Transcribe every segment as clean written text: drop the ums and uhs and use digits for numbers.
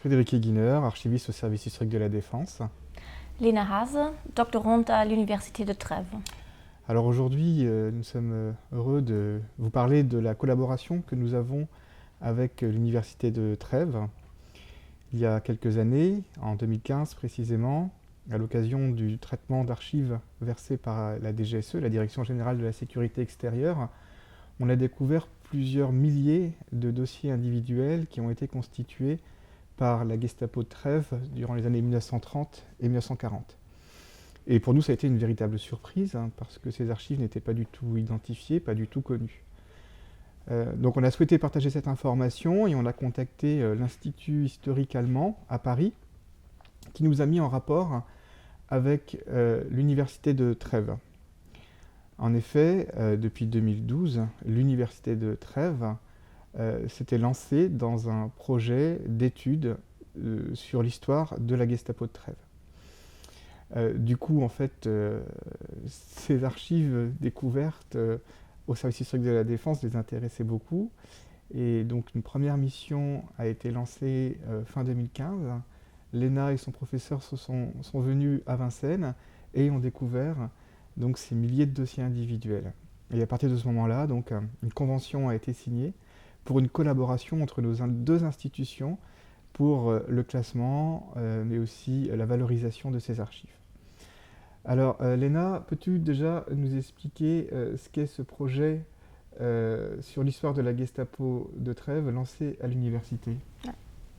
Frédéric Eguiner, archiviste au service historique de la Défense. Lena Hase, doctorante à l'Université de Trèves. Alors aujourd'hui, nous sommes heureux de vous parler de la collaboration que nous avons avec l'Université de Trèves. Il y a quelques années, en 2015 précisément, à l'occasion du traitement d'archives versé par la DGSE, la Direction Générale de la Sécurité Extérieure, on a découvert plusieurs milliers de dossiers individuels qui ont été constitués par la Gestapo de Trèves durant les années 1930 et 1940. Et pour nous, ça a été une véritable surprise, parce que ces archives n'étaient pas du tout identifiées, pas du tout connues. Donc on a souhaité partager cette information et on a contacté l'Institut historique allemand à Paris, qui nous a mis en rapport avec l'Université de Trèves. En effet, depuis 2012, l'Université de Trèves s'était lancée dans un projet d'étude sur l'histoire de la Gestapo de Trèves. Du coup, en fait, ces archives découvertes au service historique de la Défense les intéressaient beaucoup. Et donc, une première mission a été lancée fin 2015. Lena et son professeur sont venus à Vincennes et ont découvert donc, ces milliers de dossiers individuels. Et à partir de ce moment-là, donc, une convention a été signée pour une collaboration entre nos deux institutions pour le classement, mais aussi la valorisation de ces archives. Alors, Lena, peux-tu déjà nous expliquer ce qu'est ce projet sur l'histoire de la Gestapo de Trèves lancé à l'université ?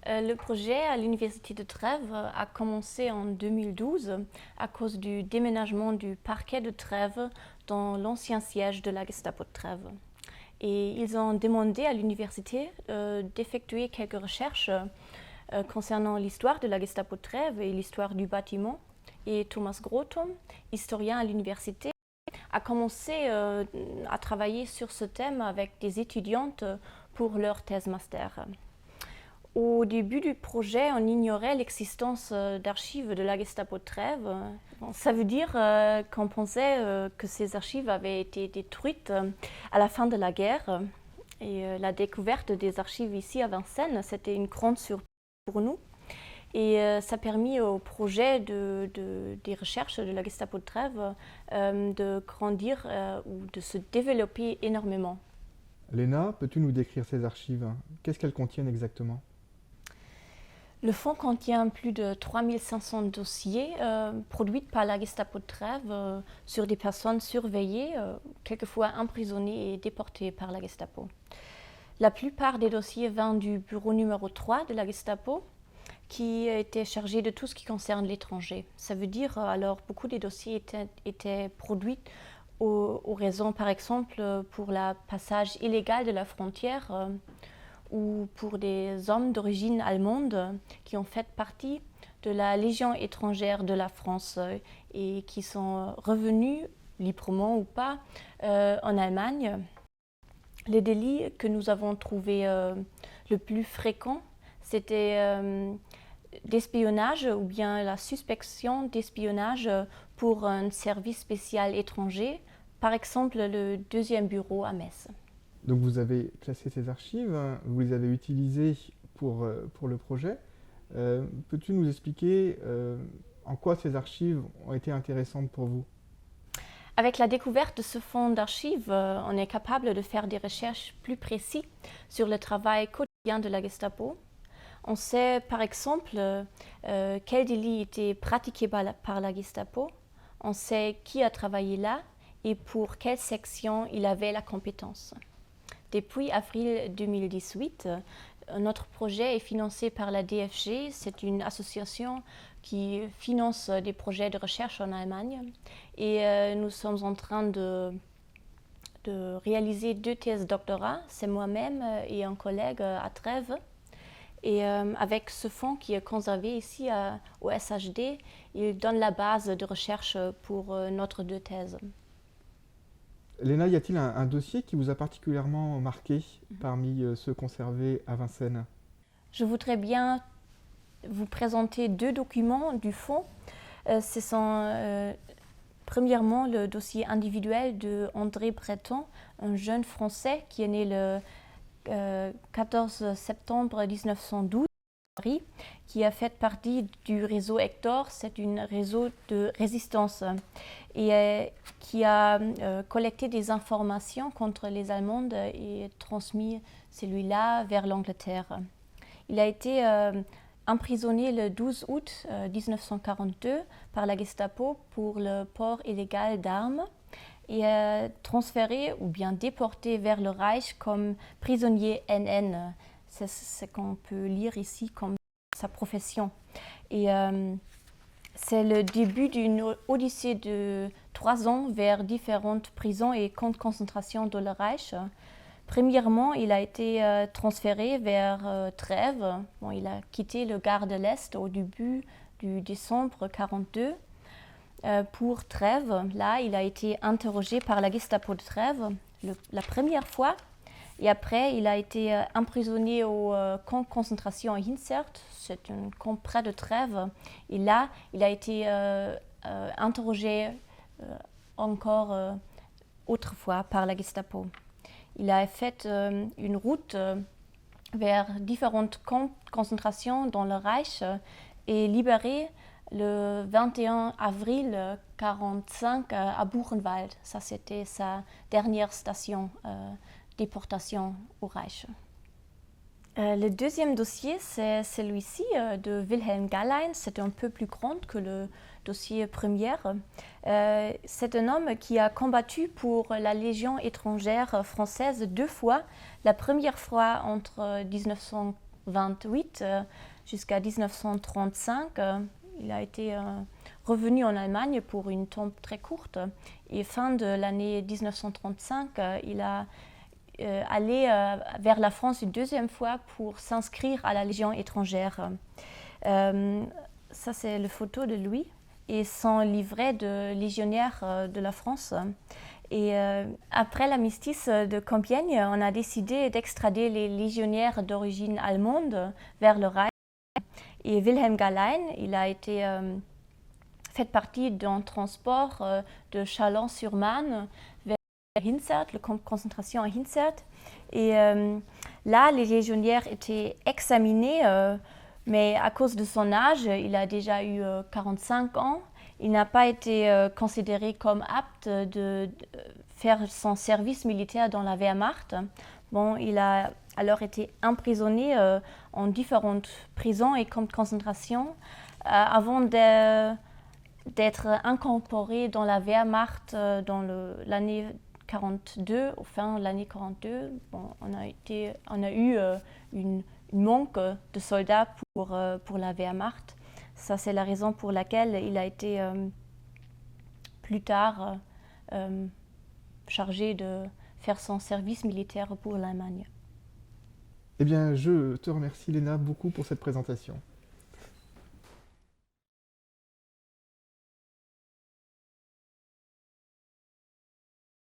Le projet à l'Université de Trèves a commencé en 2012 à cause du déménagement du parquet de Trèves dans l'ancien siège de la Gestapo de Trèves. Et ils ont demandé à l'université d'effectuer quelques recherches concernant l'histoire de la Gestapo de Trèves et l'histoire du bâtiment. Et Thomas Grothom, historien à l'université, a commencé à travailler sur ce thème avec des étudiantes pour leur thèse master. Au début du projet, on ignorait l'existence d'archives de la Gestapo de Trèves. Ça veut dire qu'on pensait que ces archives avaient été détruites à la fin de la guerre. Et la découverte des archives ici à Vincennes, c'était une grande surprise pour nous. Et ça a permis au projet des recherches de la Gestapo de Trèves de grandir ou de se développer énormément. Lena, peux-tu nous décrire ces archives ? Qu'est-ce qu'elles contiennent exactement ? Le fonds contient plus de 3500 dossiers produits par la Gestapo de Trèves sur des personnes surveillées, quelquefois emprisonnées et déportées par la Gestapo. La plupart des dossiers viennent du bureau numéro 3 de la Gestapo, qui était chargé de tout ce qui concerne l'étranger. Ça veut dire, alors, beaucoup des dossiers étaient produits aux raisons, par exemple, pour le passage illégal de la frontière, ou pour des hommes d'origine allemande qui ont fait partie de la Légion étrangère de la France et qui sont revenus, librement ou pas, en Allemagne. Les délits que nous avons trouvés le plus fréquents, c'était d'espionnage ou bien la suspicion d'espionnage pour un service spécial étranger, par exemple le 2e bureau à Metz. Donc vous avez classé ces archives, vous les avez utilisées pour le projet. Peux-tu nous expliquer en quoi ces archives ont été intéressantes pour vous ? Avec la découverte de ce fonds d'archives, on est capable de faire des recherches plus précises sur le travail quotidien de la Gestapo. On sait par exemple quel délit était pratiqué par la Gestapo, on sait qui a travaillé là et pour quelle section il avait la compétence. Depuis avril 2018, notre projet est financé par la DFG. C'est une association qui finance des projets de recherche en Allemagne. Et nous sommes en train de réaliser 2 thèses doctorat. C'est moi-même et un collègue à Trèves. Et avec ce fonds qui est conservé ici au SHD, il donne la base de recherche pour notre 2 thèses. Lena, y a-t-il un dossier qui vous a particulièrement marqué parmi ceux conservés à Vincennes ? Je voudrais bien vous présenter 2 documents du fonds. Ce sont premièrement le dossier individuel de André Breton, un jeune Français qui est né le 14 septembre 1912 qui a fait partie du réseau Hector. C'est un réseau de résistance et qui a collecté des informations contre les Allemands et transmis celui-là vers l'Angleterre. Il a été emprisonné le 12 août 1942 par la Gestapo pour le port illégal d'armes et transféré ou bien déporté vers le Reich comme prisonnier NN. C'est ce qu'on peut lire ici comme sa profession. Et c'est le début d'une odyssée de 3 ans vers différentes prisons et camps de concentration de le Reich. Premièrement, il a été transféré vers Trèves. Bon, il a quitté le Gare de l'Est au début du décembre 1942. Pour Trèves, là, il a été interrogé par la Gestapo de Trèves la première fois. Et après, il a été emprisonné au camp de concentration à Hinzert, c'est un camp près de Trèves. Et là, il a été interrogé encore autrefois par la Gestapo. Il a fait une route vers différents camps de concentration dans le Reich et libéré le 21 avril 1945 à Buchenwald. Ça, c'était sa dernière station déportation au Reich. Le deuxième dossier, c'est celui-ci de Wilhelm Gallien. C'est un peu plus grand que le dossier premier. C'est un homme qui a combattu pour la Légion étrangère française 2 fois. La première fois entre 1928 jusqu'à 1935. Il a été revenu en Allemagne pour une tombe très courte. Et fin de l'année 1935, il a aller vers la France une deuxième fois pour s'inscrire à la Légion étrangère. Ça, c'est la photo de lui et son livret de légionnaire de la France. Et après l'armistice de Compiègne, on a décidé d'extrader les légionnaires d'origine allemande vers le Reich. Et Wilhelm Gallien, il a été fait partie d'un transport de Châlons-sur-Marne vers Hinzert, le camp de concentration à Hinzert. Et là, les légionnaires étaient examinés, mais à cause de son âge, il a déjà eu 45 ans. Il n'a pas été considéré comme apte de faire son service militaire dans la Wehrmacht. Bon, il a alors été emprisonné en différentes prisons et camps de concentration avant d'être incorporé dans la Wehrmacht dans l'année 42, au fin de l'année 42. Bon, on a eu une manque de soldats pour la Wehrmacht. Ça, c'est la raison pour laquelle il a été plus tard chargé de faire son service militaire pour l'Allemagne. Eh bien, je te remercie, Léna, beaucoup pour cette présentation.